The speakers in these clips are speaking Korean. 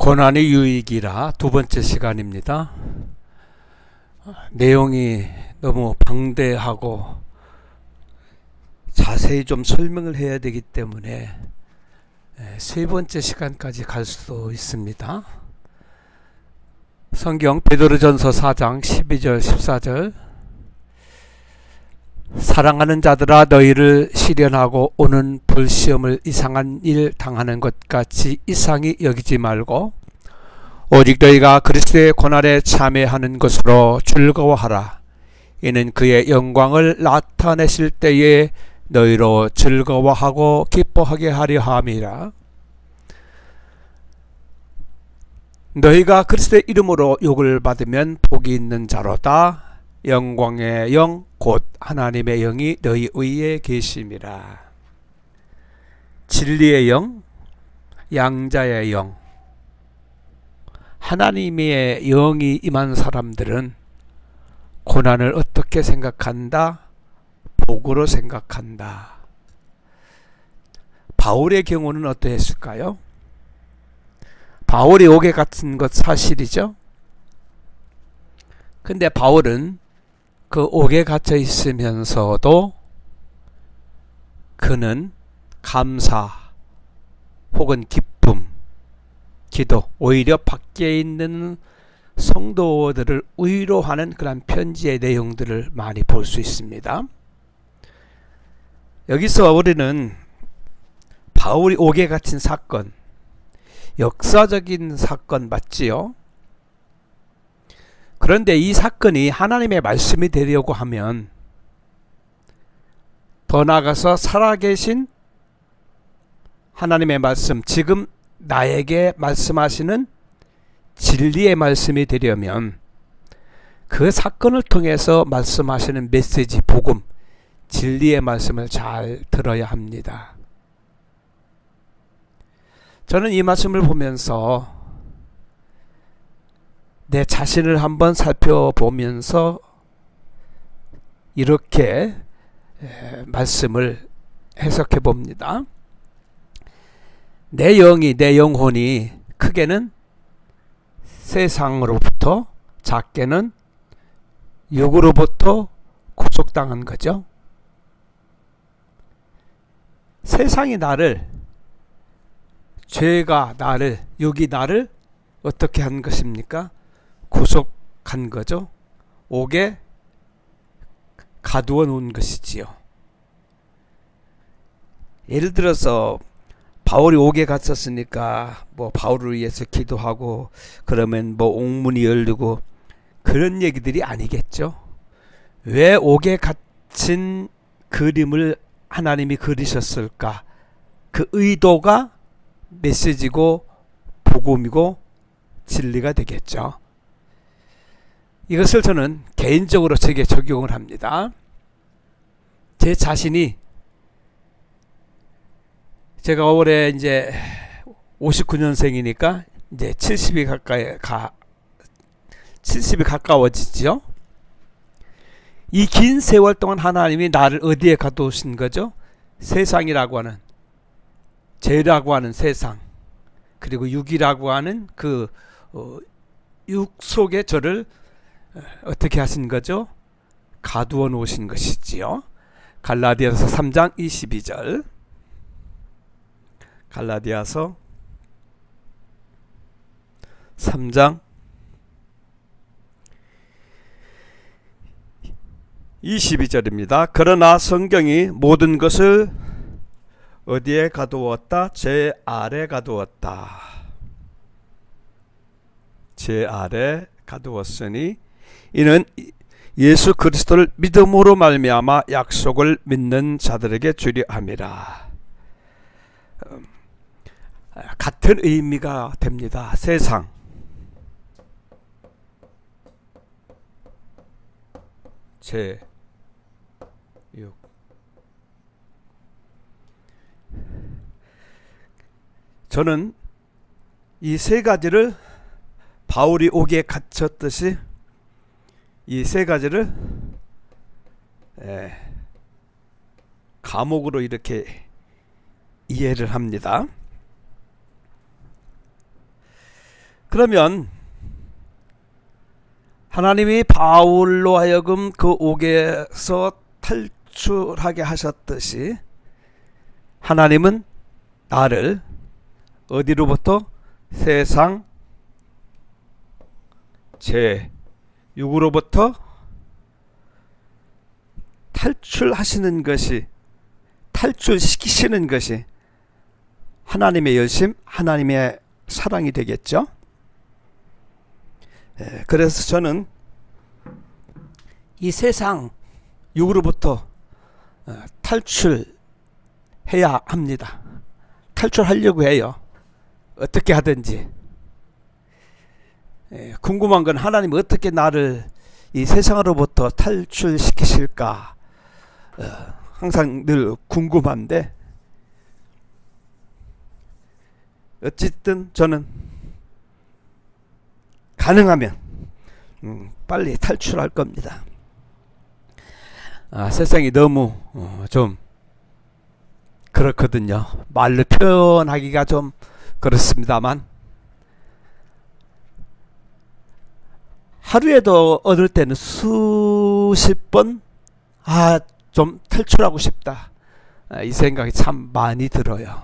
고난이 유익이라 두 번째 시간입니다. 내용이 너무 방대하고 자세히 좀 설명을 해야 되기 때문에 세 번째 시간까지 갈 수도 있습니다. 성경 베드로전서 4장 12절 14절 사랑하는 자들아 너희를 시련하고 오는 불시험을 이상한 일 당하는 것 같이 이상히 여기지 말고 오직 너희가 그리스도의 고난에 참여하는 것으로 즐거워하라. 이는 그의 영광을 나타내실 때에 너희로 즐거워하고 기뻐하게 하려 함이라. 너희가 그리스도의 이름으로 욕을 받으면 복이 있는 자로다. 영광의 영 곧 하나님의 영이 너희 위에 계심이라. 진리의 영, 양자의 영, 하나님의 영이 임한 사람들은 고난을 어떻게 생각한다? 복으로 생각한다. 바울의 경우는 어떠했을까요? 바울이 옥에 갇힌 것 사실이죠. 근데 바울은 그 옥에 갇혀 있으면서도 그는 감사 혹은 기쁨, 기도, 오히려 밖에 있는 성도들을 위로하는 그런 편지의 내용들을 많이 볼 수 있습니다. 여기서 우리는 바울이 옥에 갇힌 사건, 역사적인 사건 맞지요? 그런데 이 사건이 하나님의 말씀이 되려고 하면 더 나아가서 살아계신 하나님의 말씀, 지금 나에게 말씀하시는 진리의 말씀이 되려면 그 사건을 통해서 말씀하시는 메시지, 복음, 진리의 말씀을 잘 들어야 합니다. 저는 이 말씀을 보면서 내 자신을 한번 살펴보면서 이렇게 말씀을 해석해 봅니다. 내 영이, 내 영혼이 크게는 세상으로부터, 작게는 육으로부터 구속당한 거죠. 세상이 나를, 죄가 나를, 육이 나를 어떻게 한 것입니까? 구속한 거죠. 옥에 가두어 놓은 것이지요. 예를 들어서 바울이 옥에 갇혔으니까 뭐 바울을 위해서 기도하고 그러면 뭐 옥문이 열리고 그런 얘기들이 아니겠죠. 왜 옥에 갇힌 그림을 하나님이 그리셨을까? 그 의도가 메시지고 복음이고 진리가 되겠죠. 이것을 저는 개인적으로 제게 적용을 합니다. 제 자신이 제가 올해 이제 59년생이니까 이제 70이 가까워지죠. 이 긴 세월 동안 하나님이 나를 어디에 가두신 거죠? 세상이라고 하는, 죄라고 하는 세상, 그리고 육이라고 하는 그 육 속에 저를 어떻게 하신 거죠? 가두어 놓으신 것이지요. 갈라디아서 3장 22절. 갈라디아서 3장 22절입니다. 그러나 성경이 모든 것을 어디에 가두었다? 제 아래 가두었다. 제 아래 가두었으니 이는 예수 그리스도를 믿음으로 말미암아 약속을 믿는 자들에게 주려 함이라. 같은 의미가 됩니다. 세상, 제 육. 저는 이 세 가지를 바울이 옥에 갇혔듯이 이 세 가지를 감옥으로 이렇게 이해를 합니다. 그러면 하나님이 바울로 하여금 그 옥에서 탈출하게 하셨듯이 하나님은 나를 어디로부터? 세상 제 육으로부터 탈출하시는 것이, 탈출시키시는 것이 하나님의 열심, 하나님의 사랑이 되겠죠. 그래서 저는 이 세상 육으로부터 탈출해야 합니다. 탈출하려고 해요. 어떻게 하든지. 궁금한 건 하나님 어떻게 나를 이 세상으로부터 탈출시키실까 항상 늘 궁금한데, 어쨌든 저는 가능하면 빨리 탈출할 겁니다. 세상이 너무 좀 그렇거든요. 말로 표현하기가 좀 그렇습니다만, 하루에도 어느 때는 수십 번 좀 탈출하고 싶다, 이 생각이 참 많이 들어요.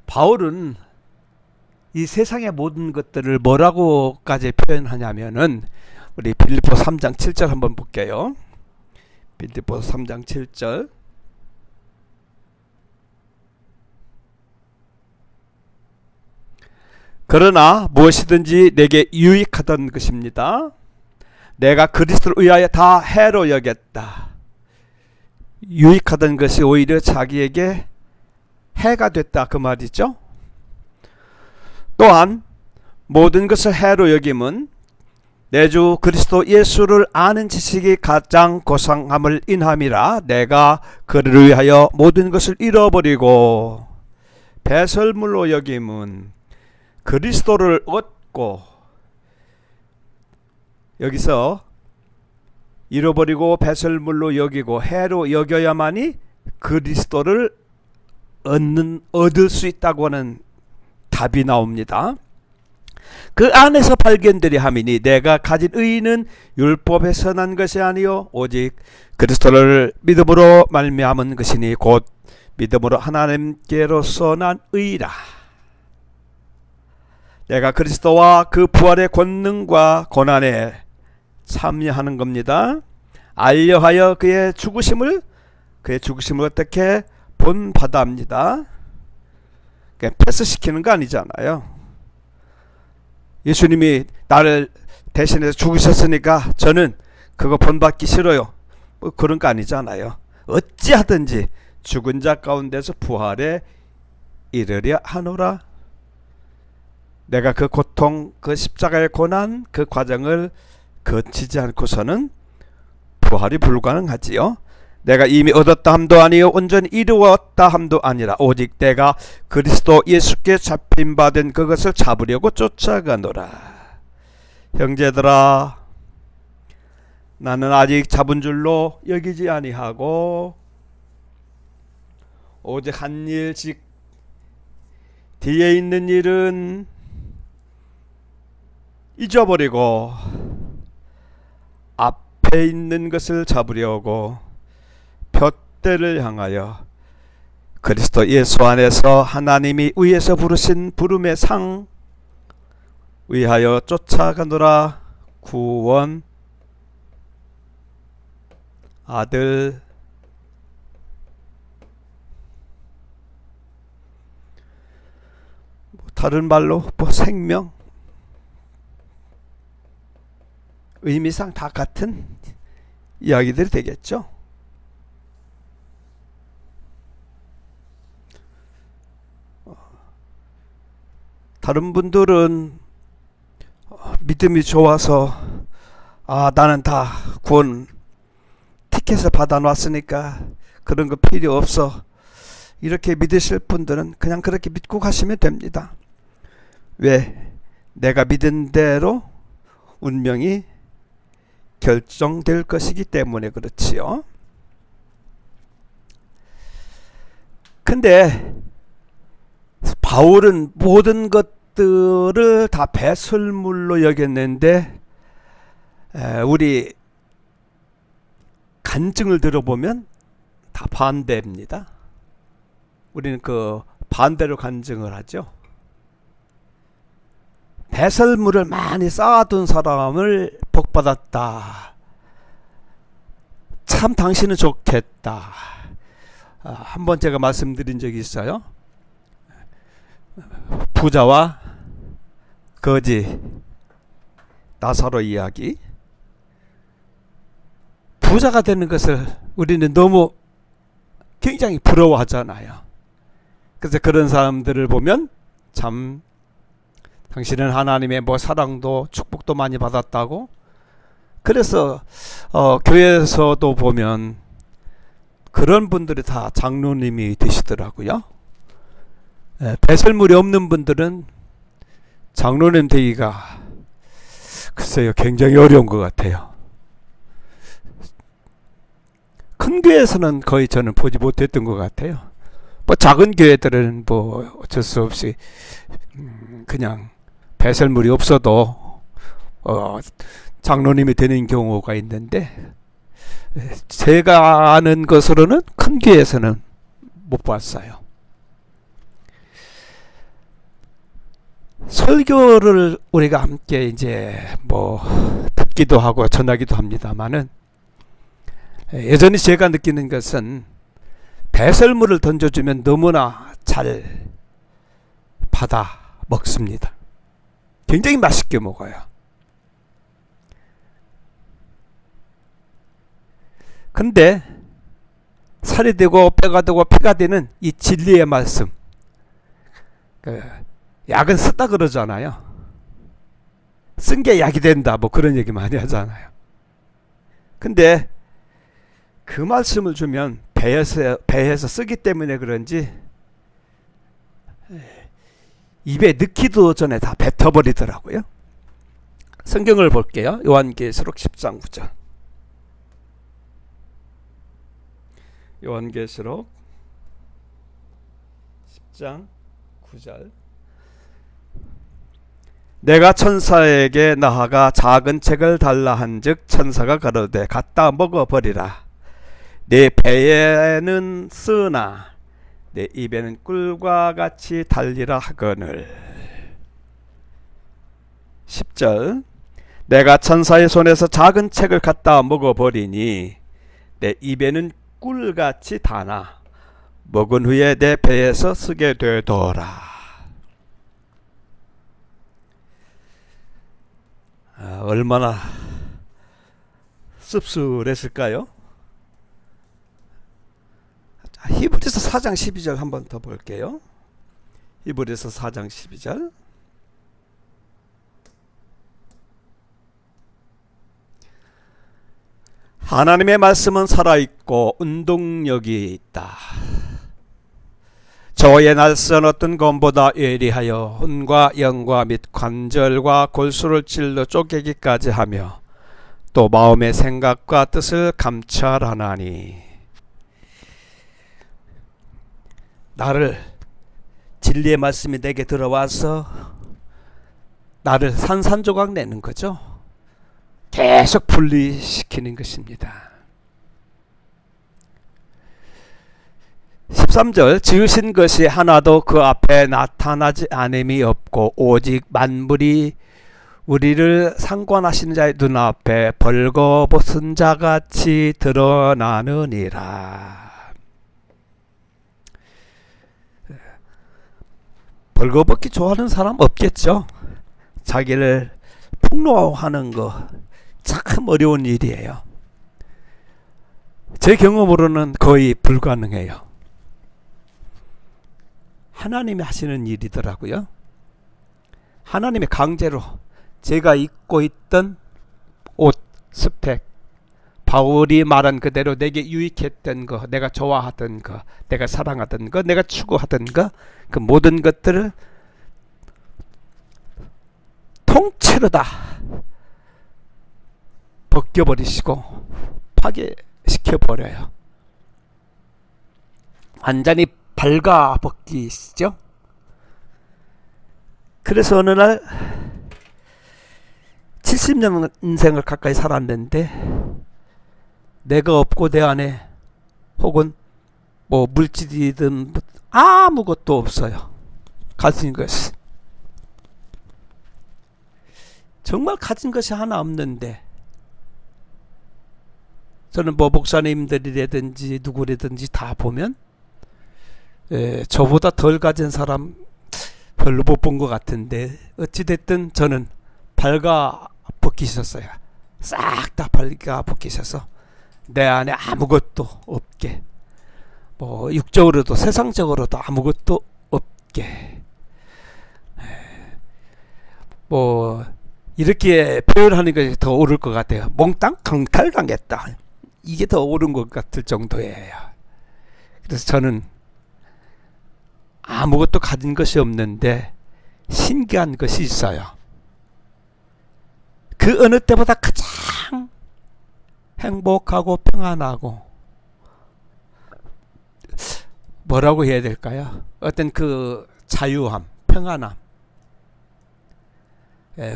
바울은 이 세상의 모든 것들을 뭐라고까지 표현하냐면은, 우리 빌립보서 3장 7절 한번 볼게요. 빌립보서 3장 7절. 그러나 무엇이든지 내게 유익하던 것입니다. 내가 그리스도를 위하여 다 해로 여겼다. 유익하던 것이 오히려 자기에게 해가 됐다, 그 말이죠. 또한 모든 것을 해로 여김은 내 주 그리스도 예수를 아는 지식이 가장 고상함을 인함이라. 내가 그를 위하여 모든 것을 잃어버리고 배설물로 여김은 그리스도를 얻고, 여기서 잃어버리고 배설물로 여기고 해로 여겨야만이 그리스도를 얻을 수 있다고 하는 답이 나옵니다. 그 안에서 발견되리 함이니 내가 가진 의는 율법에서 난 것이 아니요 오직 그리스도를 믿음으로 말미암은 것이니 곧 믿음으로 하나님께로서 난 의라. 내가 그리스도와 그 부활의 권능과 고난에 참여하는 겁니다. 알려하여 그의 죽으심을 어떻게 본받아합니다. 그냥 패스시키는 거 아니잖아요. 예수님이 나를 대신해서 죽으셨으니까 저는 그거 본받기 싫어요, 뭐 그런 거 아니잖아요. 어찌하든지 죽은 자 가운데서 부활에 이르려 하노라. 내가 그 고통, 그 십자가의 고난, 그 과정을 거치지 않고서는 부활이 불가능하지요. 내가 이미 얻었다 함도 아니요 온전히 이루었다 함도 아니라 오직 내가 그리스도 예수께 잡힌 바 된 그것을 잡으려고 쫓아가노라. 형제들아, 나는 아직 잡은 줄로 여기지 아니하고 오직 한 일씩 뒤에 있는 일은 잊어버리고 앞에 있는 것을 잡으려고 푯대를 향하여 그리스도 예수 안에서 하나님이 위에서 부르신 부름의 상 위하여 쫓아가노라. 구원 아들 다른 말로 생명, 의미상 다 같은 이야기들이 되겠죠. 다른 분들은 믿음이 좋아서 나는 다 구원 티켓을 받아놨으니까 그런 거 필요 없어, 이렇게 믿으실 분들은 그냥 그렇게 믿고 가시면 됩니다. 왜? 내가 믿은 대로 운명이 결정될 것이기 때문에 그렇지요. 근데 바울은 모든 것 것들을 다 배설물로 여겼는데 우리 간증을 들어보면 다 반대입니다. 우리는 그 반대로 간증을 하죠. 배설물을 많이 쌓아둔 사람을 복받았다. 참 당신은 좋겠다. 한번 제가 말씀드린 적이 있어요. 부자와 거지 나사로 이야기. 부자가 되는 것을 우리는 너무 굉장히 부러워하잖아요. 그래서 그런 사람들을 보면 참 당신은 하나님의 뭐 사랑도 축복도 많이 받았다고. 그래서 교회에서도 보면 그런 분들이 다 장로님이 되시더라고요. 배설물이 없는 분들은 장로님 되기가 글쎄요 굉장히 어려운 것 같아요. 큰 교회에서는 거의 저는 보지 못했던 것 같아요. 뭐 작은 교회들은 뭐 어쩔 수 없이 그냥 배설물이 없어도 장로님이 되는 경우가 있는데, 제가 아는 것으로는 큰 교회에서는 못 봤어요. 설교를 우리가 함께 이제 뭐 듣기도 하고 전하기도 합니다만은, 여전히 제가 느끼는 것은 배설물을 던져주면 너무나 잘 받아 먹습니다. 굉장히 맛있게 먹어요. 근데 살이 되고 뼈가 되고 피가 되는 이 진리의 말씀, 약은 쓰다 그러잖아요. 쓴 게 약이 된다 뭐 그런 얘기 많이 하잖아요. 근데 그 말씀을 주면 배에서 쓰기 때문에 그런지 입에 넣기도 전에 다 뱉어버리더라고요. 성경을 볼게요. 요한계시록 10장 9절. 요한계시록 10장 9절. 내가 천사에게 나아가 작은 책을 달라 한즉 천사가 가로되 갖다 먹어버리라. 내 배에는 쓰나 내 입에는 꿀과 같이 달리라 하거늘. 10절. 내가 천사의 손에서 작은 책을 갖다 먹어버리니 내 입에는 꿀같이 다나 먹은 후에 내 배에서 쓰게 되더라. 얼마나 씁쓸했을까요? 히브리서 4장 12절 한번 더 볼게요. 히브리서 4장 12절. 하나님의 말씀은 살아있고 운동력이 있다. 저의 날선 어떤 검보다 예리하여 혼과 영과 및 관절과 골수를 찔러 쪼개기까지 하며 또 마음의 생각과 뜻을 감찰하나니. 나를 진리의 말씀이 내게 들어와서 나를 산산조각 내는 거죠. 계속 분리시키는 것입니다. 13절. 지으신 것이 하나도 그 앞에 나타나지 않음이 없고 오직 만물이 우리를 상관하시는 자의 눈앞에 벌거벗은 자같이 드러나느니라. 벌거벗기 좋아하는 사람 없겠죠. 자기를 폭로하는 거 참 어려운 일이에요. 제 경험으로는 거의 불가능해요. 하나님이 하시는 일이더라고요. 하나님이 강제로 제가 입고 있던 옷, 스펙, 바울이 말한 그대로 내게 유익했던 거, 내가 좋아하던 거, 내가 사랑하던 거, 내가 추구하던 거, 그 모든 것들을 통째로 다 벗겨버리시고 파괴시켜버려요. 완전히 발가벗기시죠. 그래서 어느 날 70년 인생을 가까이 살았는데 내가 없고 내 안에 혹은 뭐 물질이든 아무것도 없어요. 가진 것이. 정말 가진 것이 하나 없는데, 저는 뭐 목사님들이라든지 누구라든지 다 보면 저보다 덜 가진 사람 별로 못 본 것 같은데, 어찌됐든 저는 발가 벗기셨어요. 싹 다 발가 벗기셔서 내 안에 아무것도 없게, 뭐 육적으로도 세상적으로도 아무것도 없게, 뭐 이렇게 표현하는 것이 더 옳을 것 같아요. 몽땅 강탈당했다, 이게 더 옳은 것 같을 정도예요. 그래서 저는 아무것도 가진 것이 없는데 신기한 것이 있어요. 그 어느 때보다 가장 행복하고 평안하고, 뭐라고 해야 될까요? 어떤 그 자유함, 평안함,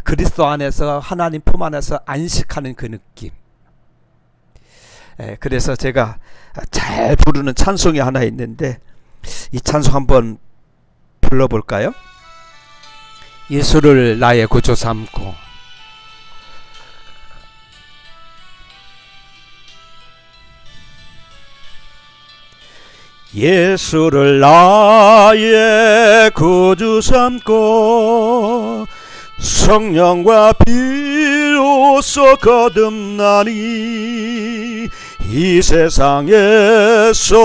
그리스도 안에서 하나님 품 안에서 안식하는 그 느낌. 그래서 제가 잘 부르는 찬송이 하나 있는데, 이 찬송 한번 불러볼까요? 예수를 나의 구주 삼고. 예수를 나의 구주 삼고 성령과 비로소 거듭나니 이 세상에서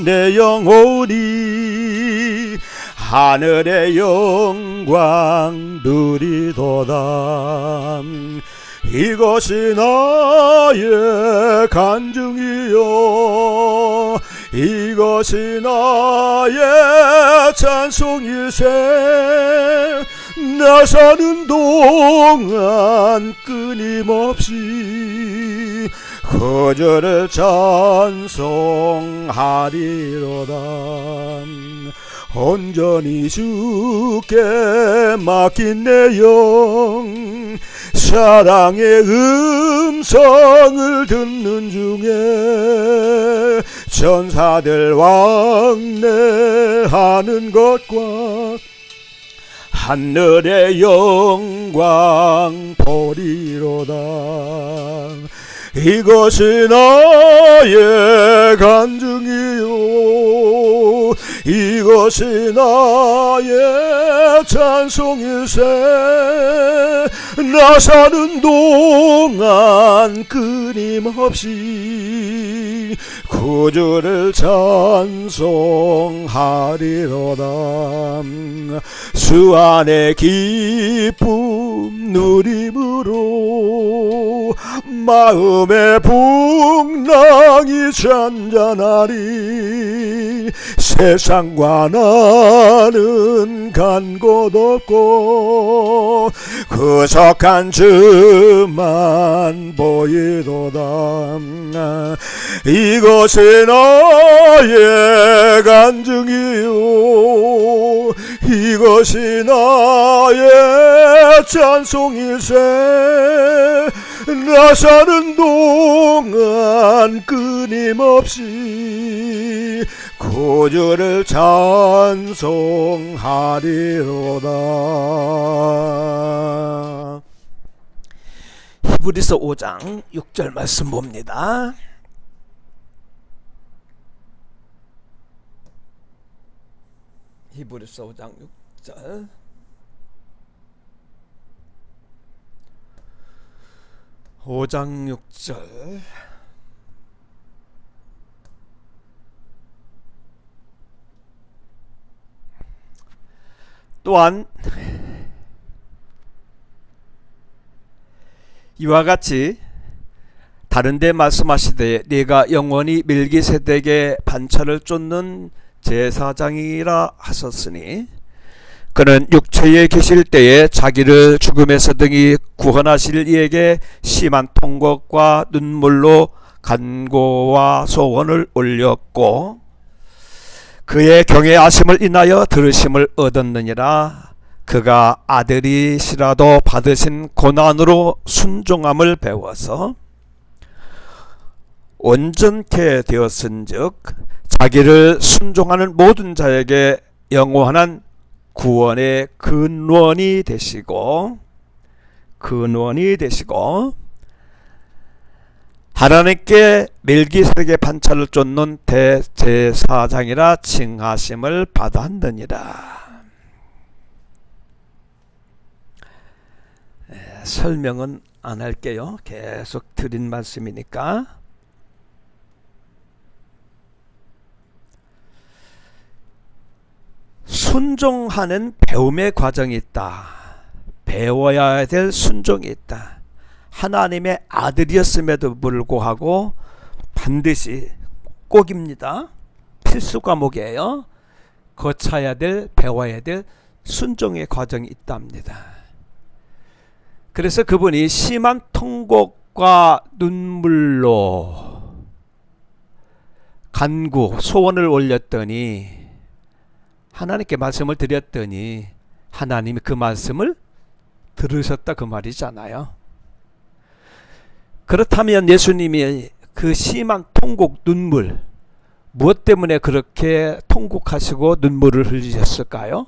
내 영혼이 하늘의 영광 누리도다. 이것이 나의 간증이요, 이것이 나의 찬송일세. 나 사는 동안 끊임없이 그저를 찬송하리로다. 온전히 주께 맡긴 내 영, 사랑의 음성을 듣는 중에 천사들 왕래하는 것과 하늘의 영광 보리로다. 이것이 나의 간증이요, 이것이 나의 찬송일세. 나 사는 동안 끊임없이 구주를 찬송하리로다. 주 안의 기쁨 누림으로 마음의 풍랑이 잔잔하리. 세상과 나는 간 곳 없고 구속한 주만 보이도다. 이것이 나의 간증이요, 이것이 나의 찬송일세. 나 사는 동안 끊임없이 구주를 찬송하리로다. 히브리서 5장 6절 말씀 봅니다. 히브리서 5장 6절. (5장 6절) 또한 이와 같이 다른 데 말씀하시되 네가 영원히 멜기세덱의 반차를 쫓는 제사장이라 하셨으니, 그는 육체에 계실 때에 자기를 죽음에서 등이 구원하실 이에게 심한 통곡과 눈물로 간구와 소원을 올렸고 그의 경외하심을 인하여 들으심을 얻었느니라. 그가 아들이시라도 받으신 고난으로 순종함을 배워서 온전케 되었은즉 자기를 순종하는 모든 자에게 영원한 구원의 근원이 되시고 하나님께 멜기세덱의 반차를 쫓는 대제사장이라 칭하심을 받았느니라. 설명은 안 할게요. 계속 드린 말씀이니까. 순종하는 배움의 과정이 있다. 배워야 될 순종이 있다. 하나님의 아들이었음에도 불구하고 반드시 꼭입니다. 필수 과목이에요. 거쳐야 될, 배워야 될 순종의 과정이 있답니다. 그래서 그분이 심한 통곡과 눈물로 간구, 소원을 올렸더니 하나님께 말씀을 드렸더니 하나님이 그 말씀을 들으셨다 그 말이잖아요. 그렇다면 예수님이 그 심한 통곡, 눈물, 무엇 때문에 그렇게 통곡하시고 눈물을 흘리셨을까요?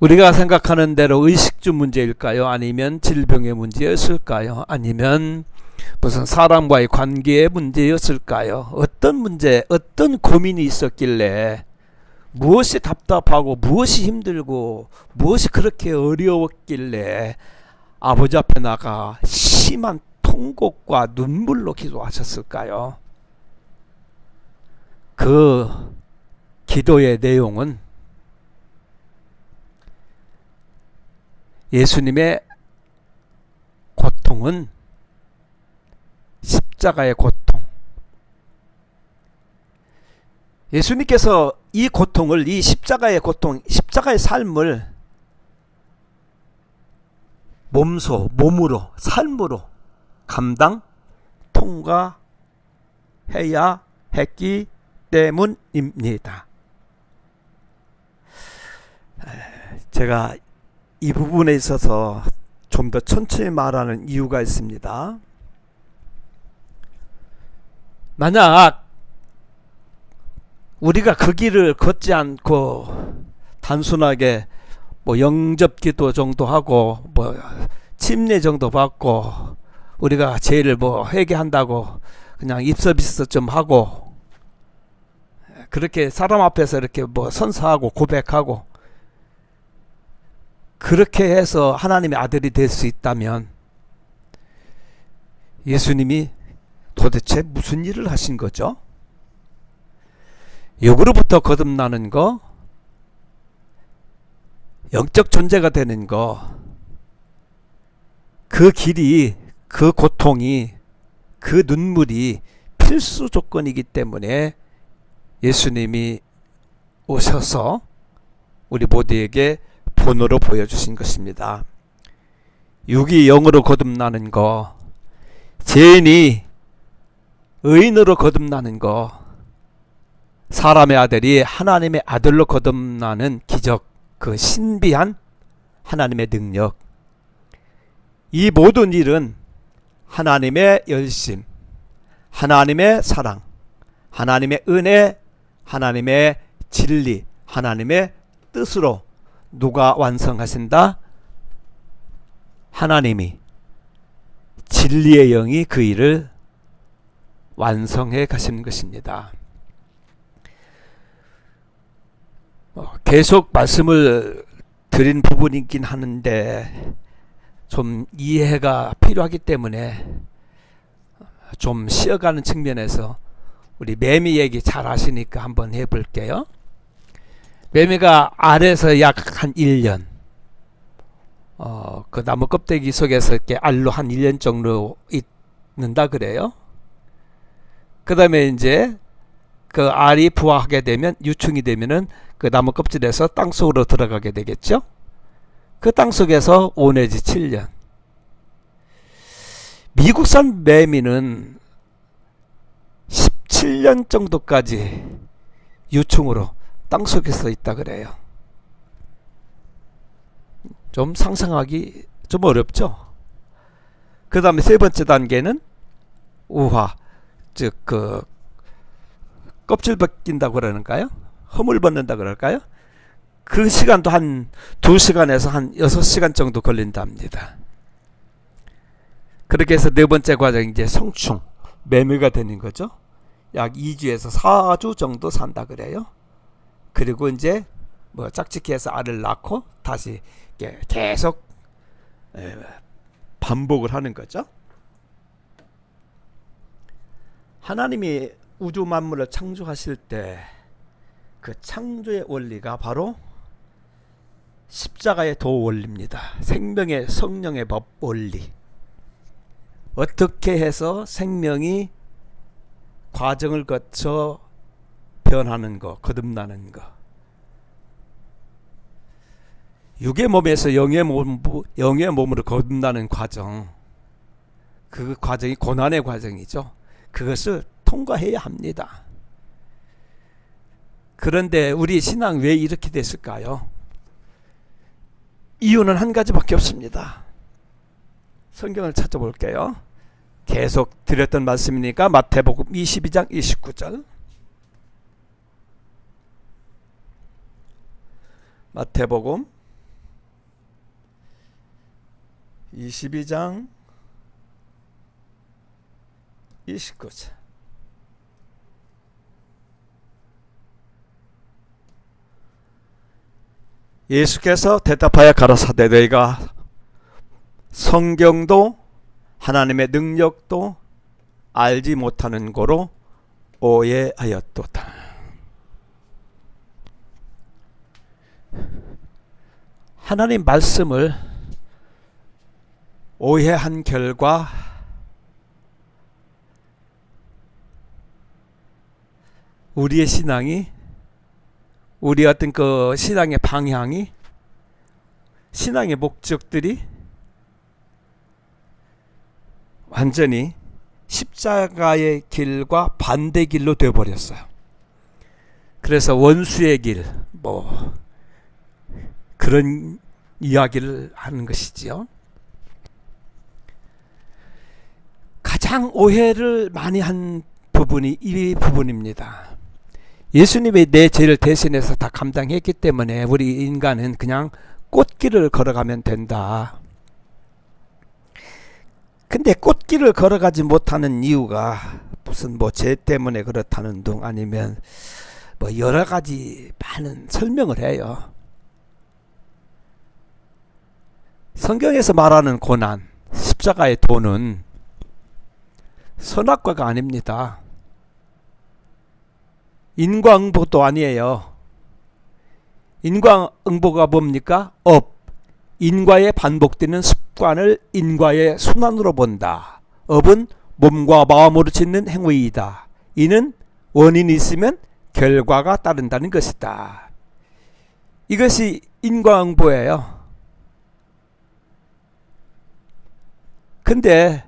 우리가 생각하는 대로 의식주 문제일까요? 아니면 질병의 문제였을까요? 아니면 무슨 사람과의 관계의 문제였을까요? 어떤 문제, 어떤 고민이 있었길래 무엇이 답답하고 무엇이 힘들고 무엇이 그렇게 어려웠길래 아버지 앞에 나가 심한 통곡과 눈물로 기도하셨을까요? 그 기도의 내용은 예수님의 고통은 십자가의 고통. 예수님께서 이 고통을, 이 십자가의 고통, 십자가의 삶을 몸으로, 삶으로 감당, 통과해야 했기 때문입니다. 제가 이 부분에 있어서 좀 더 천천히 말하는 이유가 있습니다. 만약 우리가 그 길을 걷지 않고 단순하게 뭐 영접기도 정도 하고 뭐 침례 정도 받고 우리가 죄를 뭐 회개한다고 그냥 입서비서 좀 하고 그렇게 사람 앞에서 이렇게 뭐 선사하고 고백하고 그렇게 해서 하나님의 아들이 될 수 있다면 예수님이 도대체 무슨 일을 하신 거죠? 육으로부터 거듭나는 거, 영적 존재가 되는 거, 그 길이, 그 고통이, 그 눈물이 필수 조건이기 때문에 예수님이 오셔서 우리 모두에게 본으로 보여주신 것입니다. 육이 영으로 거듭나는 거, 죄인이 의인으로 거듭나는 거, 사람의 아들이 하나님의 아들로 거듭나는 기적, 그 신비한 하나님의 능력, 이 모든 일은 하나님의 열심, 하나님의 사랑, 하나님의 은혜, 하나님의 진리, 하나님의 뜻으로 누가 완성하신다? 하나님이, 진리의 영이 그 일을 완성해 가시는 것입니다. 계속 말씀을 드린 부분이긴 하는데 좀 이해가 필요하기 때문에 좀 쉬어가는 측면에서 우리 매미 얘기 잘 하시니까 한번 해볼게요. 매미가 알에서 약 한 1년 그 나무 껍데기 속에서 이렇게 알로 한 1년 정도 있는다 그래요. 그 다음에 이제 그 알이 부화하게 되면, 유충이 되면은 그 나무 껍질에서 땅속으로 들어가게 되겠죠. 그 땅속에서 5 내지 7년. 미국산 매미는 17년 정도까지 유충으로 땅속에서 있다 그래요. 좀 상상하기 좀 어렵죠. 그 다음에 세 번째 단계는 우화, 즉 그 껍질 벗긴다고 그러는가요? 허물 벗는다 그럴까요? 그 시간도 한 2시간에서 한 6시간 정도 걸린답니다. 그렇게 해서 네 번째 과정이 이제 성충, 매매가 되는 거죠. 약 2주에서 4주 정도 산다 그래요. 그리고 이제 뭐 짝짓기해서 알을 낳고 다시 계속 반복을 하는 거죠. 하나님이 우주 만물을 창조하실 때 그 창조의 원리가 바로 십자가의 도 원리입니다. 생명의 성령의 법 원리. 어떻게 해서 생명이 과정을 거쳐 변하는 거, 거듭나는 거. 육의 몸에서 영의 몸으로 거듭나는 과정. 그 과정이 고난의 과정이죠. 그것을 통과해야 합니다. 그런데 우리 신앙 왜 이렇게 됐을까요? 이유는 한 가지밖에 없습니다. 성경을 찾아볼게요. 계속 드렸던 말씀이니까 마태복음 22장 29절. 마태복음 22장 29절. 예수께서 대답하여 가라사대 너희가 성경도 하나님의 능력도 알지 못하는 고로 오해하였도다. 하나님 말씀을 오해한 결과 우리의 신앙이, 우리 어떤 그 신앙의 방향이, 신앙의 목적들이 완전히 십자가의 길과 반대 길로 되어버렸어요. 그래서 원수의 길, 뭐 그런 이야기를 하는 것이지요. 가장 오해를 많이 한 부분이 이 부분입니다. 예수님이 내 죄를 대신해서 다 감당했기 때문에 우리 인간은 그냥 꽃길을 걸어가면 된다. 근데 꽃길을 걸어가지 못하는 이유가 무슨 뭐 죄 때문에 그렇다는 둥 아니면 뭐 여러 가지 많은 설명을 해요. 성경에서 말하는 고난, 십자가의 도는 선악과가 아닙니다. 인과응보도 아니에요. 인과응보가 뭡니까? 인과에 반복되는 습관을 인과의 순환으로 본다. 업은 몸과 마음으로 짓는 행위이다. 이는 원인이 있으면 결과가 따른다는 것이다. 이것이 인과응보예요. 근데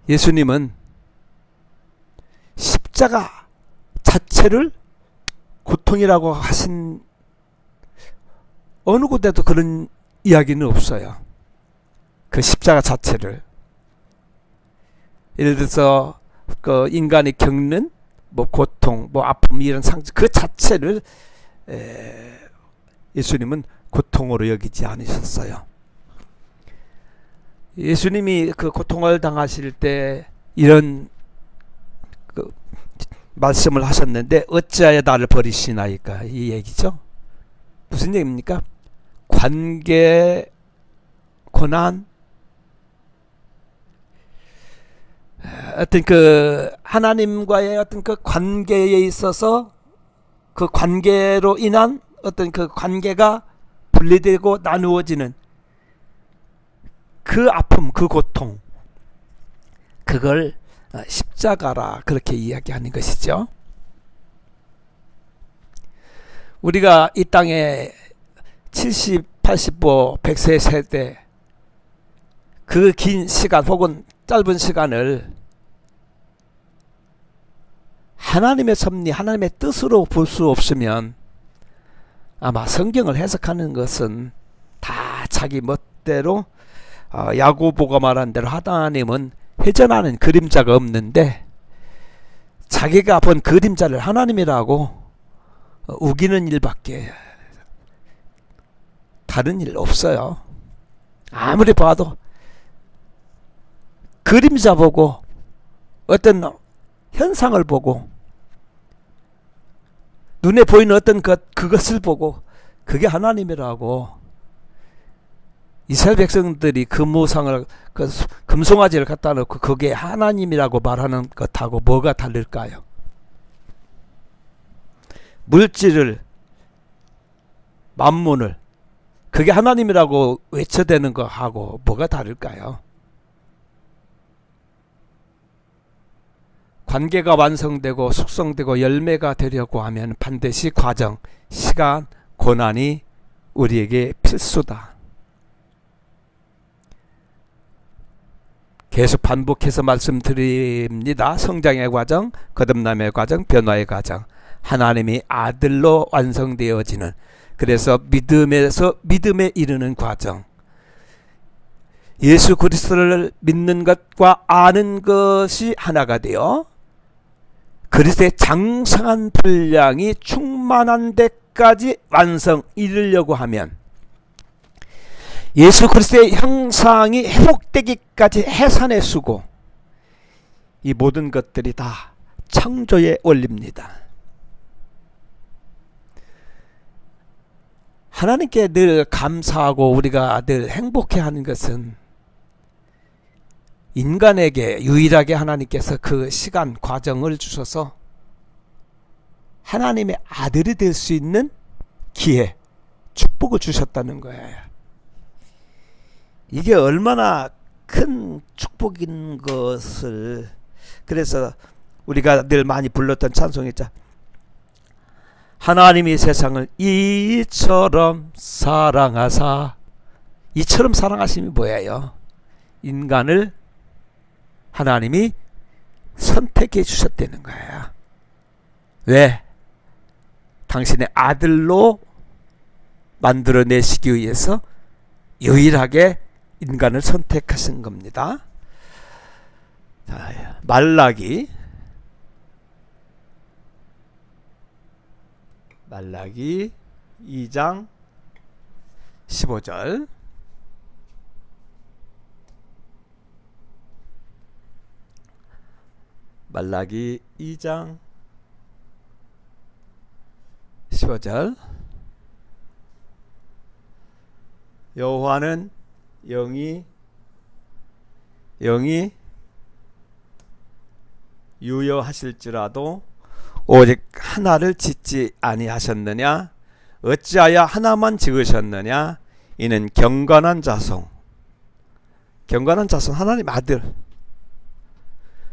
예수님은 십자가 자체를 고통이라고 하신 어느 곳에도 그런 이야기는 없어요. 그 십자가 자체를. 예를 들어서 그 인간이 겪는 뭐 고통, 뭐 아픔 이런 상징 그 자체를 예수님은 고통으로 여기지 않으셨어요. 예수님이 그 고통을 당하실 때 이런 그 말씀을 하셨는데 어찌하여 나를 버리시나이까 이 얘기죠. 무슨 얘기입니까? 관계, 고난, 어떤 그 하나님과의 어떤 그 관계에 있어서 그 관계로 인한 어떤 그 관계가 분리되고 나누어지는 그 아픔, 그 고통, 그걸 십자가라 그렇게 이야기하는 것이죠. 우리가 이 땅에 70, 85, 100세 세대 그 긴 시간 혹은 짧은 시간을 하나님의 섭리, 하나님의 뜻으로 볼 수 없으면 아마 성경을 해석하는 것은 다 자기 멋대로 야고보가 말한 대로 하나님은 회전하는 그림자가 없는데 자기가 본 그림자를 하나님이라고 우기는 일밖에 다른 일 없어요. 아무리 봐도 그림자 보고 어떤 현상을 보고 눈에 보이는 어떤 그것을 보고 그게 하나님이라고 이스라엘 백성들이 금우상을 금송아지를 갖다 놓고 그게 하나님이라고 말하는 것하고 뭐가 다를까요? 물질을 만문을 그게 하나님이라고 외쳐대는 거하고 뭐가 다를까요? 관계가 완성되고 숙성되고 열매가 되려고 하면 반드시 과정, 시간, 고난이 우리에게 필수다. 계속 반복해서 말씀드립니다. 성장의 과정, 거듭남의 과정, 변화의 과정. 하나님이 아들로 완성되어지는, 그래서 믿음에서 믿음에 이르는 과정. 예수 그리스도를 믿는 것과 아는 것이 하나가 되어 그리스도의 장성한 분량이 충만한 데까지 완성 이르려고 하면 예수 그리스도의 형상이 회복되기까지 해산의 수고, 이 모든 것들이 다 창조의 원리입니다. 하나님께 늘 감사하고 우리가 늘 행복해하는 것은 인간에게 유일하게 하나님께서 그 시간 과정을 주셔서 하나님의 아들이 될 수 있는 기회, 축복을 주셨다는 거예요. 이게 얼마나 큰 축복인 것을, 그래서 우리가 늘 많이 불렀던 찬송이죠. 하나님이 세상을 이처럼 사랑하사. 이처럼 사랑하심이 뭐예요? 인간을 하나님이 선택해 주셨다는 거예요. 왜? 당신의 아들로 만들어내시기 위해서 유일하게 인간을 선택하신 겁니다. 자, 말라기 2장 15절. 말라기 2장 15절. 여호와는 영이 유효하실지라도 오직 하나를 짓지 아니하셨느냐? 어찌하여 하나만 지으셨느냐? 이는 경건한 자손. 경건한 자손, 하나님 아들.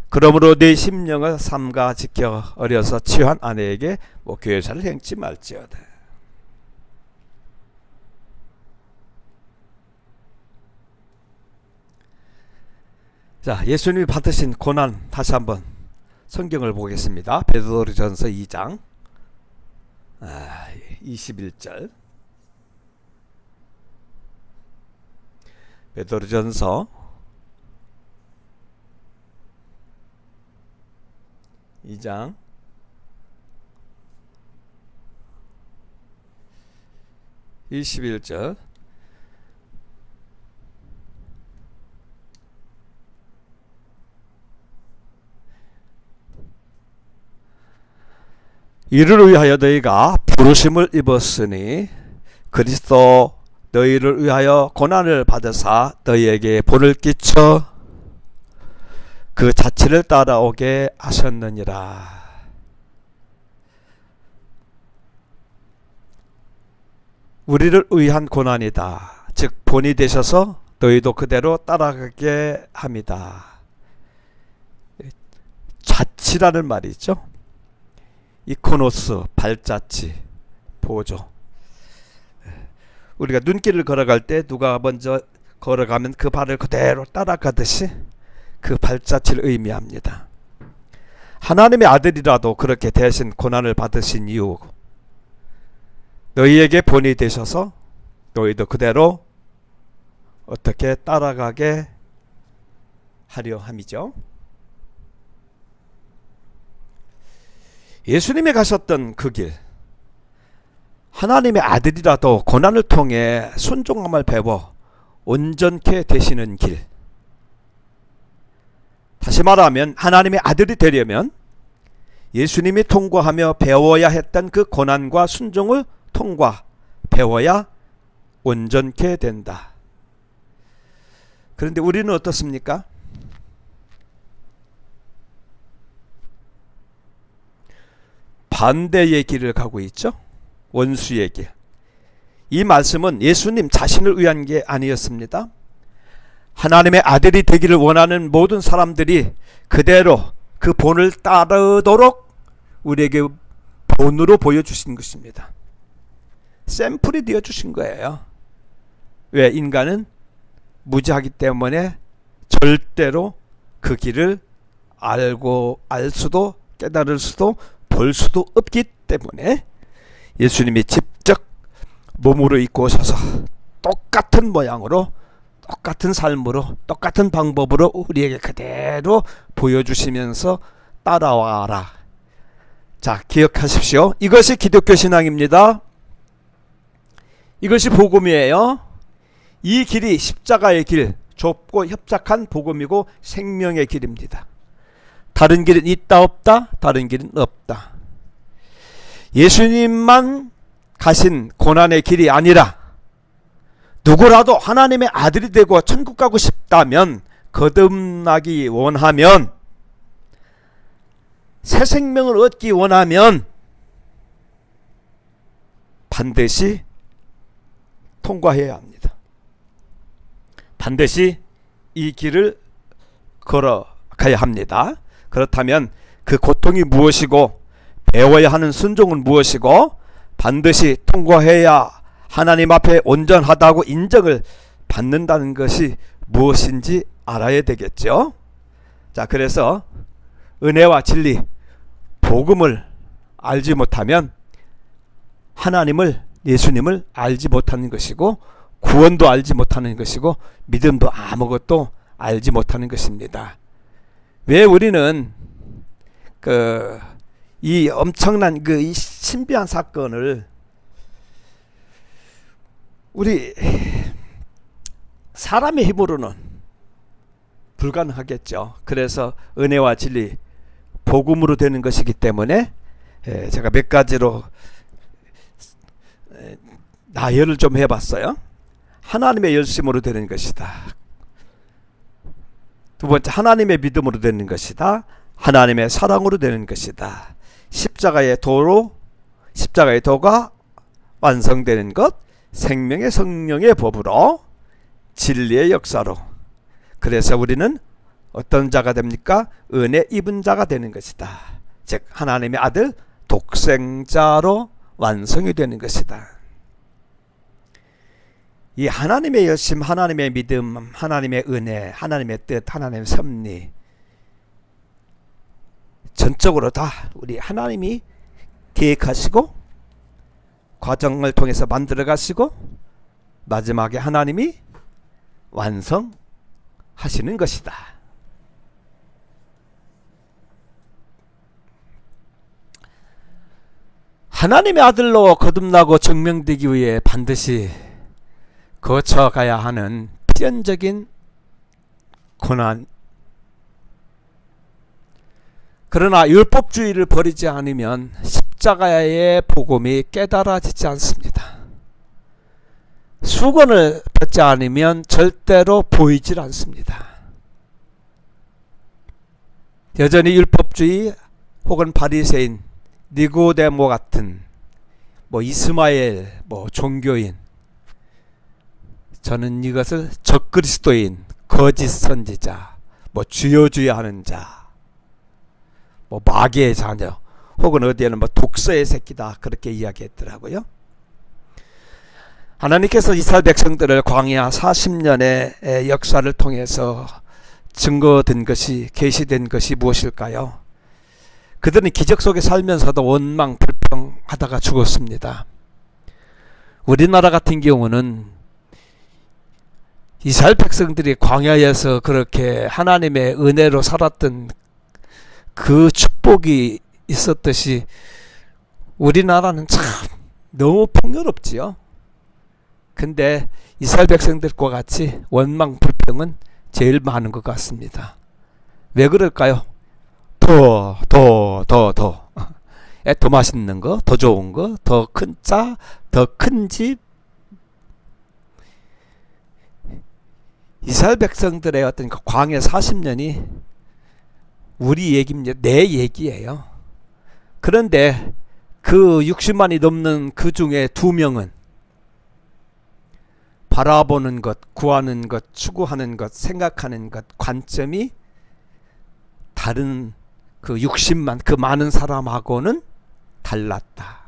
그러므로 내 심령을 삼가 지켜 어려서 취한 아내에게 교회사를 행치 말지어다. 자, 예수님이 받으신 고난 다시 한번 성경을 보겠습니다. 베드로전서 2장 21절. 베드로전서 2장 21절. 이를 위하여 너희가 부르심을 입었으니 그리스도 너희를 위하여 고난을 받으사 너희에게 본을 끼쳐 그 자취를 따라오게 하셨느니라. 우리를 위한 고난이다. 즉 본이 되셔서 너희도 그대로 따라가게 합니다. 자취라는 말이 있죠. 이코노스, 발자취, 보조. 우리가 눈길을 걸어갈 때 누가 먼저 걸어가면 그 발을 그대로 따라가듯이 그 발자취를 의미합니다. 하나님의 아들이라도 그렇게 대신 고난을 받으신 이유, 너희에게 본이 되셔서 너희도 그대로 어떻게 따라가게 하려 함이죠. 예수님이 가셨던 그 길, 하나님의 아들이라도 고난을 통해 순종함을 배워 온전케 되시는 길. 다시 말하면 하나님의 아들이 되려면 예수님이 통과하며 배워야 했던 그 고난과 순종을 배워야 온전케 된다. 그런데 우리는 어떻습니까? 반대의 길을 가고 있죠. 원수의 길. 이 말씀은 예수님 자신을 위한 게 아니었습니다. 하나님의 아들이 되기를 원하는 모든 사람들이 그대로 그 본을 따르도록 우리에게 본으로 보여주신 것입니다. 샘플이 되어주신 거예요. 왜? 인간은 무지하기 때문에 절대로 그 길을 알 수도 깨달을 수도 볼 수도 없기 때문에 예수님이 직접 몸으로 입고 오셔서 똑같은 모양으로 똑같은 삶으로 똑같은 방법으로 우리에게 그대로 보여주시면서 따라와라. 자, 기억하십시오. 이것이 기독교 신앙입니다. 이것이 복음이에요. 이 길이 십자가의 길, 좁고 협착한 복음이고 생명의 길입니다. 다른 길은 있다 없다? 다른 길은 없다. 예수님만 가신 고난의 길이 아니라 누구라도 하나님의 아들이 되고 천국 가고 싶다면, 거듭나기 원하면, 새 생명을 얻기 원하면 반드시 통과해야 합니다. 반드시 이 길을 걸어가야 합니다. 그렇다면 그 고통이 무엇이고 배워야 하는 순종은 무엇이고 반드시 통과해야 하나님 앞에 온전하다고 인정을 받는다는 것이 무엇인지 알아야 되겠죠. 자, 그래서 은혜와 진리, 복음을 알지 못하면 하나님을, 예수님을 알지 못하는 것이고 구원도 알지 못하는 것이고 믿음도 아무것도 알지 못하는 것입니다. 왜 우리는 이 엄청난 이 신비한 사건을 우리 사람의 힘으로는 불가능하겠죠. 그래서 은혜와 진리, 복음으로 되는 것이기 때문에 제가 몇 가지로 나열을 좀 해봤어요. 하나님의 열심으로 되는 것이다. 두 번째, 하나님의 믿음으로 되는 것이다. 하나님의 사랑으로 되는 것이다. 십자가의 도가 완성되는 것, 생명의 성령의 법으로, 진리의 역사로. 그래서 우리는 어떤 자가 됩니까? 은혜 입은 자가 되는 것이다. 즉 하나님의 아들 독생자로 완성이 되는 것이다. 이 하나님의 열심, 하나님의 믿음, 하나님의 은혜, 하나님의 뜻, 하나님의 섭리, 전적으로 다 우리 하나님이 계획하시고 과정을 통해서 만들어 가시고 마지막에 하나님이 완성하시는 것이다. 하나님의 아들로 거듭나고 증명되기 위해 반드시 거쳐가야 하는 필연적인 고난. 그러나 율법주의를 버리지 않으면 십자가의 복음이 깨달아지지 않습니다. 수건을 벗지 않으면 절대로 보이질 않습니다. 여전히 율법주의 혹은 바리새인, 니고데모 같은 이스마엘 종교인, 저는 이것을 적그리스도인, 거짓 선지자, 주여주여하는 자, 마귀의 자녀, 혹은 어디에는 독서의 새끼다, 그렇게 이야기했더라고요. 하나님께서 이스라엘 백성들을 광야 40년의 역사를 통해서 증거된 것이, 계시된 것이 무엇일까요? 그들은 기적 속에 살면서도 원망 불평하다가 죽었습니다. 우리나라 같은 경우는 이스라엘 백성들이 광야에서 그렇게 하나님의 은혜로 살았던 그 축복이 있었듯이 우리나라는 참 너무 풍요롭지요. 근데 이스라엘 백성들과 같이 원망 불평은 제일 많은 것 같습니다. 왜 그럴까요? 더 맛있는 거, 더 좋은 거, 더 큰 차, 더 큰 집. 이스라엘 백성들의 어떤 그 광야 40년이 우리 얘기입니다. 내 얘기예요. 그런데 그 60만이 넘는 그 중에 2명은 바라보는 것, 구하는 것, 추구하는 것, 생각하는 것, 관점이 다른 그 60만, 그 많은 사람하고는 달랐다.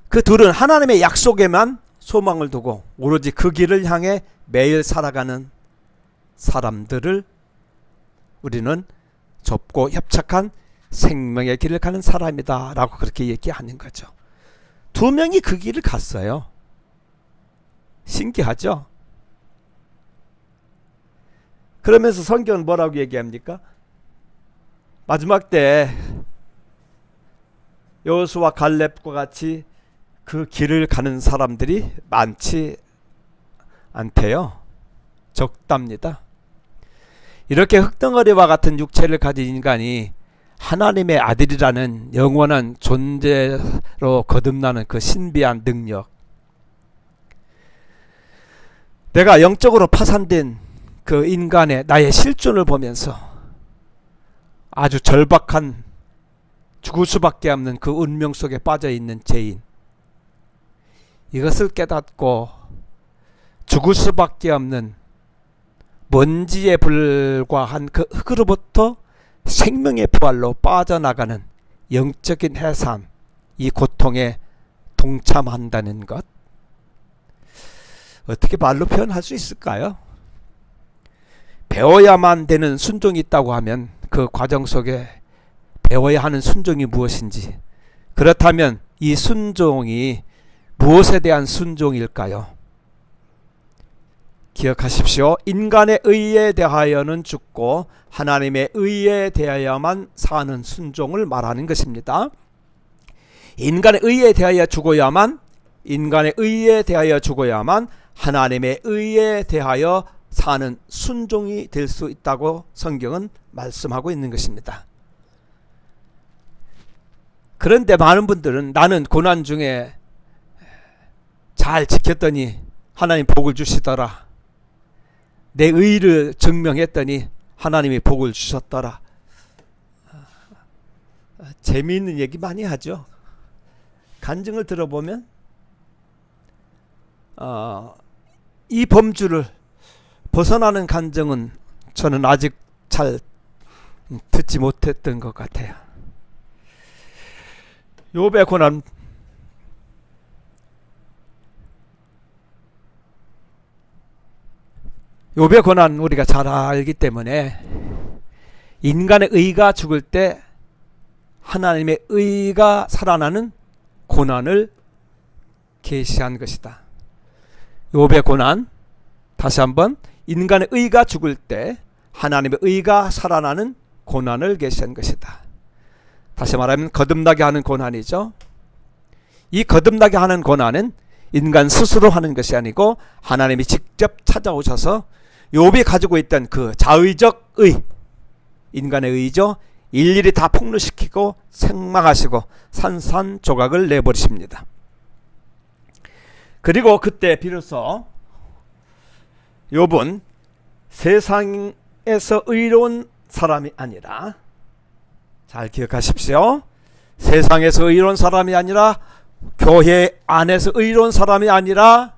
그 둘은 하나님의 약속에만 소망을 두고 오로지 그 길을 향해 매일 살아가는 사람들을 우리는 좁고 협착한 생명의 길을 가는 사람이다 라고 그렇게 얘기하는 거죠. 2명이 그 길을 갔어요. 신기하죠? 그러면서 성경은 뭐라고 얘기합니까? 마지막 때 여호수아 갈렙과 같이 그 길을 가는 사람들이 많지 않대요. 적답니다. 이렇게 흙덩어리와 같은 육체를 가진 인간이 하나님의 아들이라는 영원한 존재로 거듭나는 그 신비한 능력, 내가 영적으로 파산된 그 인간의 나의 실존을 보면서 아주 절박한 죽을 수밖에 없는 그 운명 속에 빠져있는 죄인, 이것을 깨닫고 죽을 수밖에 없는 먼지에 불과한 그 흙으로부터 생명의 부활로 빠져나가는 영적인 해산, 이 고통에 동참한다는 것, 어떻게 말로 표현할 수 있을까요? 배워야만 되는 순종이 있다고 하면 그 과정 속에 배워야 하는 순종이 무엇인지, 그렇다면 이 순종이 무엇에 대한 순종일까요? 기억하십시오. 인간의 의에 대하여는 죽고 하나님의 의에 대하여만 사는 순종을 말하는 것입니다. 인간의 의에 대하여 죽어야만, 인간의 의에 대하여 죽어야만 하나님의 의에 대하여 사는 순종이 될 수 있다고 성경은 말씀하고 있는 것입니다. 그런데 많은 분들은 나는 고난 중에 잘 지켰더니 하나님 복을 주시더라, 내 의를 증명했더니 하나님이 복을 주셨더라. 재미있는 얘기 많이 하죠. 간증을 들어보면 이 범주를 벗어나는 간증은 저는 아직 잘 듣지 못했던 것 같아요. 욥의 고난, 욥의 고난 우리가 잘 알기 때문에 인간의 의가 죽을 때 하나님의 의가 살아나는 고난을 계시한 것이다. 욥의 고난, 다시 한번, 인간의 의가 죽을 때 하나님의 의가 살아나는 고난을 계시한 것이다. 다시 말하면 거듭나게 하는 고난이죠. 이 거듭나게 하는 고난은 인간 스스로 하는 것이 아니고 하나님이 직접 찾아오셔서 욥이 가지고 있던 그 자의적 의, 인간의 의죠, 일일이 다 폭로시키고 생망하시고 산산조각을 내버리십니다. 그리고 그때 비로소 욥은 세상에서 의로운 사람이 아니라, 잘 기억하십시오. 세상에서 의로운 사람이 아니라, 교회 안에서 의로운 사람이 아니라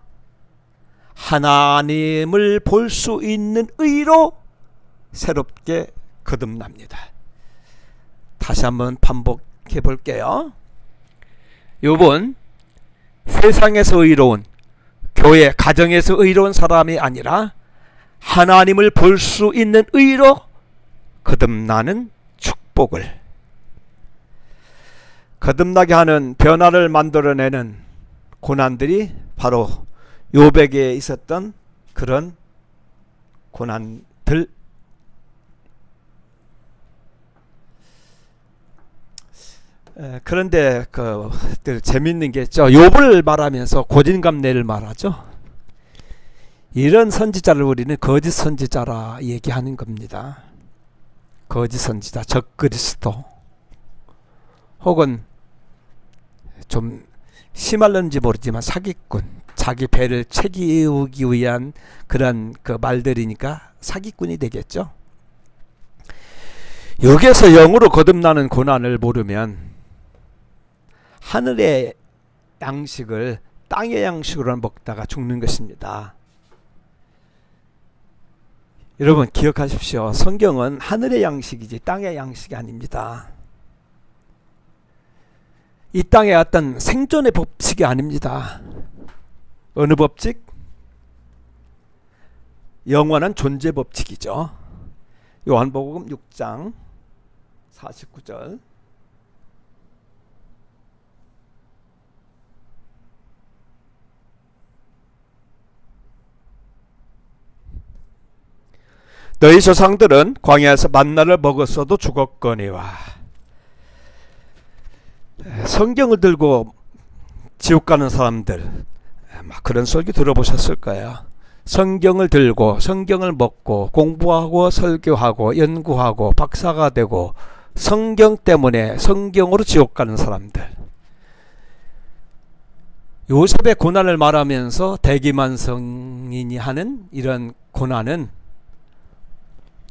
하나님을 볼 수 있는 의로 새롭게 거듭납니다. 다시 한번 반복해 볼게요. 욥은 세상에서 의로운, 교회 가정에서 의로운 사람이 아니라 하나님을 볼 수 있는 의로 거듭나는 축복을, 거듭나게 하는 변화를 만들어내는 고난들이 바로 욥에게 있었던 그런 고난들. 그런데 재밌는 게 있죠. 욥을 말하면서 고진감래를 말하죠. 이런 선지자를 우리는 거짓 선지자라 얘기하는 겁니다. 거짓 선지자, 적그리스도, 혹은 좀 심할는지 모르지만 사기꾼, 자기 배를 채우기 위한 그런 그 말들이니까 사기꾼이 되겠죠. 여기에서 영으로 거듭나는 고난을 모르면 하늘의 양식을 땅의 양식으로 먹다가 죽는 것입니다. 여러분 기억하십시오. 성경은 하늘의 양식이지 땅의 양식이 아닙니다. 이 땅의 어떤 생존의 법칙이 아닙니다. 어느 법칙? 영원한 존재 법칙이죠. 요한복음 6장 49절. 너희 조상들은 광야에서 만나를 먹었어도 죽었거니와. 성경을 들고 지옥 가는 사람들 막 그런 설교 들어보셨을 거예요. 성경을 들고 성경을 먹고 공부하고 설교하고 연구하고 박사가 되고 성경 때문에 성경으로 지옥 가는 사람들. 요셉의 고난을 말하면서 대기만 성인이 하는 이런 고난은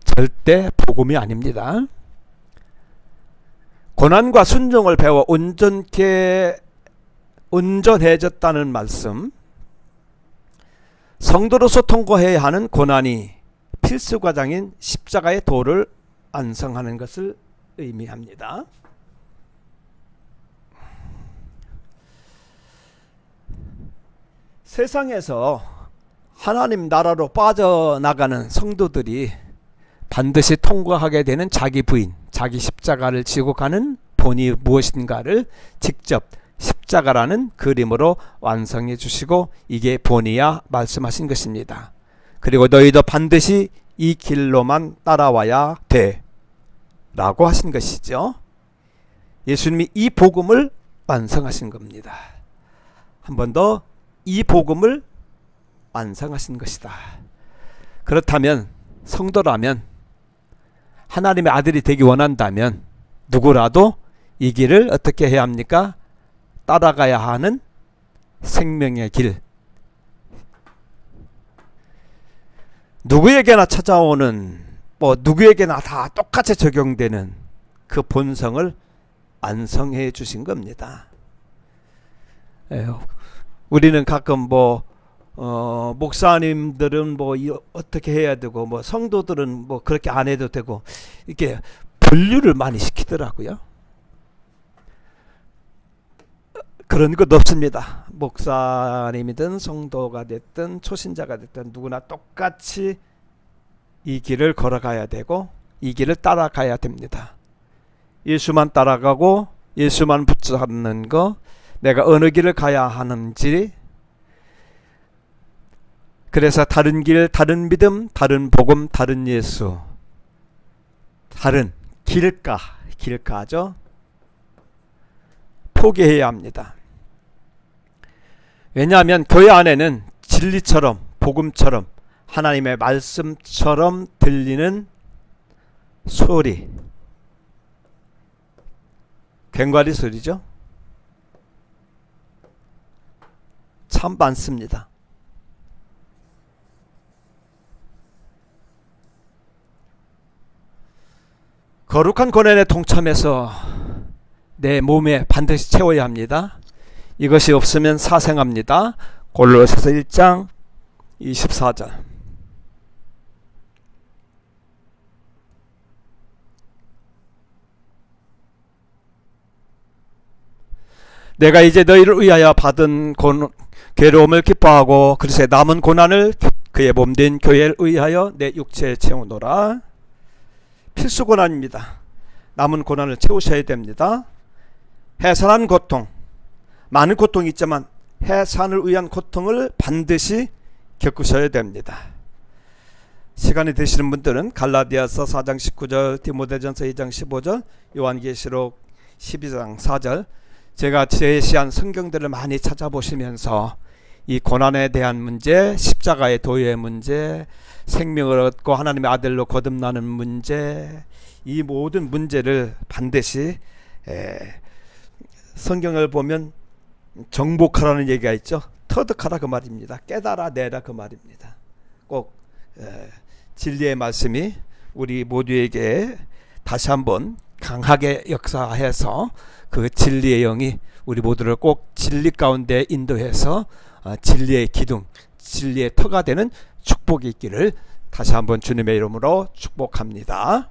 절대 복음이 아닙니다. 고난과 순종을 배워 온전해졌다는 말씀, 성도로서 통과해야 하는 고난이 필수 과정인 십자가의 도를 완성하는 것을 의미합니다. 세상에서 하나님 나라로 빠져나가는 성도들이 반드시 통과하게 되는 자기 부인, 자기 십자가를 지고 가는 본이 무엇인가를 직접 십자가라는 그림으로 완성해 주시고 이게 본이야 말씀하신 것입니다. 그리고 너희도 반드시 이 길로만 따라와야 돼 라고 하신 것이죠. 예수님이 이 복음을 완성하신 겁니다. 한 번 더 이 복음을 완성하신 것이다. 그렇다면 성도라면 하나님의 아들이 되기 원한다면 누구라도 이 길을 어떻게 해야 합니까? 따라가야 하는 생명의 길. 누구에게나 찾아오는 누구에게나 다 똑같이 적용되는 그 본성을 완성해 주신 겁니다. 우리는 가끔 목사님들은 어떻게 해야 되고 성도들은 그렇게 안 해도 되고 이렇게 분류를 많이 시키더라고요. 그런 것 없습니다. 목사님이든 성도가 됐든 초신자가 됐든 누구나 똑같이 이 길을 걸어가야 되고 이 길을 따라가야 됩니다. 예수만 따라가고 예수만 붙잡는 거, 내가 어느 길을 가야 하는지, 그래서 다른 길, 다른 믿음, 다른 복음, 다른 예수, 다른 길가죠. 포기해야 합니다. 왜냐하면 교회 안에는 진리처럼 복음처럼 하나님의 말씀처럼 들리는 소리, 괭과리 소리죠. 참 많습니다. 거룩한 고난에 동참해서 내 몸에 반드시 채워야 합니다. 이것이 없으면 사생합니다. 골로새서 1장 24절. 내가 이제 너희를 위하여 받은 괴로움을 기뻐하고 그리스도의 남은 고난을 그의 몸된 교회를 위하여 내 육체에 채우노라. 필수 고난입니다. 남은 고난을 채우셔야 됩니다. 해산한 고통, 많은 고통이 있지만 해산을 위한 고통을 반드시 겪으셔야 됩니다. 시간이 되시는 분들은 갈라디아서 4장 19절, 디모데전서 2장 15절, 요한계시록 12장 4절 제가 제시한 성경들을 많이 찾아보시면서 이 고난에 대한 문제, 십자가의 도의 문제, 생명을 얻고 하나님의 아들로 거듭나는 문제, 이 모든 문제를 반드시 성경을 보면 정복하라는 얘기가 있죠. 터득하라 그 말입니다. 깨달아내라 그 말입니다. 꼭 진리의 말씀이 우리 모두에게 다시 한번 강하게 역사해서 그 진리의 영이 우리 모두를 꼭 진리 가운데 인도해서 진리의 기둥, 진리의 터가 되는 축복이 있기를 다시 한번 주님의 이름으로 축복합니다.